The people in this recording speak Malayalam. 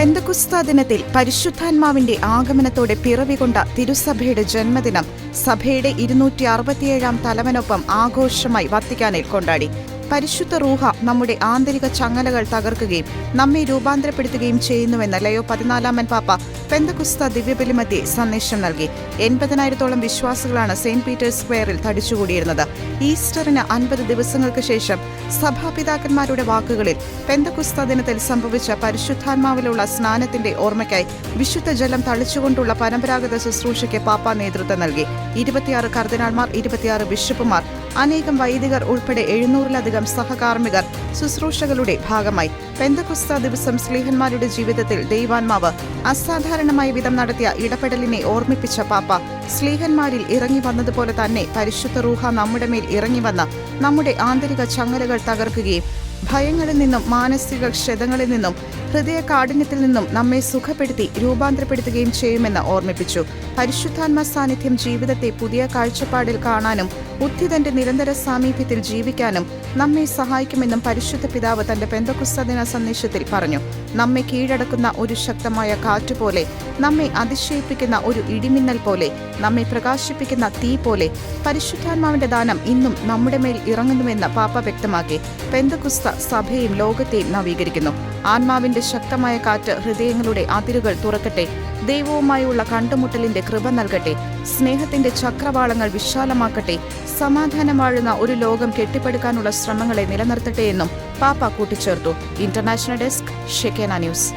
പെന്തക്കുസ്ത ദിനത്തിൽ പരിശുദ്ധാത്മാവിന്റെ ആഗമനത്തോടെ പിറവികൊണ്ട തിരുസഭയുടെ ജന്മദിനം സഭയുടെ 267-ാം തലവനൊപ്പം ആഘോഷമായി വത്തിക്കാനിൽ കൊണ്ടാടി. പരിശുദ്ധ റൂഹ നമ്മുടെ ആന്തരിക ചങ്ങലകൾ തകർക്കുകയും നമ്മെ രൂപാന്തരപ്പെടുത്തുകയും ചെയ്യുന്നുവെന്ന് ലയോ 14-ാമൻ പാപ്പ പെന്തക്കുസ്ത ദിവ്യബലിമധ്യേ സന്ദേശം നൽകി. 80,000-ഓളം വിശ്വാസികളാണ് സെന്റ് പീറ്റേഴ്സ് സ്ക്വയറിൽ തടിച്ചുകൂടിയിരുന്നത്. ഈസ്റ്ററിന് 50 ദിവസങ്ങൾക്ക് ശേഷം സഭാപിതാക്കന്മാരുടെ വാക്കുകളിൽ പെന്തക്കുസ്ത ദിനത്തിൽ സംഭവിച്ച പരിശുദ്ധാത്മാവിലുള്ള സ്നാനത്തിന്റെ ഓർമ്മയ്ക്കായി വിശുദ്ധ ജലം തളിച്ചുകൊണ്ടുള്ള പരമ്പരാഗത ശുശ്രൂഷയ്ക്ക് പാപ്പ നേതൃത്വം നൽകി. 26 കർദിനാൾമാർ, 26 ബിഷപ്പുമാർ, അനേകം വൈദികർ ഉൾപ്പെടെ 700-ലധികം സഹകാർമ്മികർ ശുശ്രൂഷകളുടെ ഭാഗമായി. പെന്തക്കുസ്ത ദിവസം സ്ലീഹന്മാരുടെ ജീവിതത്തിൽ ദൈവാത്മാവ് അസാധാരണമായ വിധം നടത്തിയ ഇടപെടലിനെ ഓർമ്മിപ്പിച്ച പാപ്പ, സ്ലീഹന്മാരിൽ ഇറങ്ങി വന്നതുപോലെ തന്നെ പരിശുദ്ധ റൂഹ നമ്മുടെ മേൽ ഇറങ്ങി വന്ന് നമ്മുടെ ആന്തരിക ചങ്ങലകൾ തകർക്കുകയും ഭയങ്ങളിൽ നിന്നും മാനസിക ക്ഷതങ്ങളിൽ നിന്നും ഹൃദയ കാഠിന്യത്തിൽ നിന്നും നമ്മെ സുഖപ്പെടുത്തി രൂപാന്തരപ്പെടുത്തുകയും ചെയ്യുമെന്ന് ഓർമ്മിപ്പിച്ചു. പരിശുദ്ധാത്മ സാന്നിധ്യം ജീവിതത്തെ പുതിയ കാഴ്ചപ്പാടിൽ കാണാനും ഉദ്ധിതന്റെ നിരന്തര സാമീപ്യത്തിൽ ജീവിക്കാനും നമ്മെ സഹായിക്കുമെന്നും പരിശുദ്ധ പിതാവ് തന്റെ പെന്തക്കുസ്ത ദിന സന്ദേശത്തിൽ പറഞ്ഞു. നമ്മെ കീഴടക്കുന്ന ഒരു ശക്തമായ കാറ്റുപോലെ, നമ്മെ അതിശയിപ്പിക്കുന്ന ഒരു ഇടിമിന്നൽ പോലെ, നമ്മെ പ്രകാശിപ്പിക്കുന്ന തീ പോലെ പരിശുദ്ധാത്മാവിന്റെ ദാനം ഇന്നും നമ്മുടെ മേൽ ഇറങ്ങുന്നുവെന്ന് പാപ്പ വ്യക്തമാക്കി. പെന്തക്കുസ്ത സഭയെയും ലോകത്തെയും നവീകരിക്കുന്നു. ആത്മാവിന്റെ ശക്തമായ കാറ്റ് ഹൃദയങ്ങളുടെ അതിരുകൾ തുറക്കട്ടെ. ദൈവവുമായുള്ള കണ്ടുമുട്ടലിന്റെ കൃപ നൽകട്ടെ. സ്നേഹത്തിന്റെ ചക്രവാളങ്ങൾ വിശാലമാക്കട്ടെ. സമാധാനം വാഴുന്ന ഒരു ലോകം കെട്ടിപ്പടുക്കാനുള്ള ശ്രമങ്ങളെ നിലനിർത്തട്ടെ എന്നും പാപ്പ കൂട്ടിച്ചേർത്തു. International desk, Shekinah news.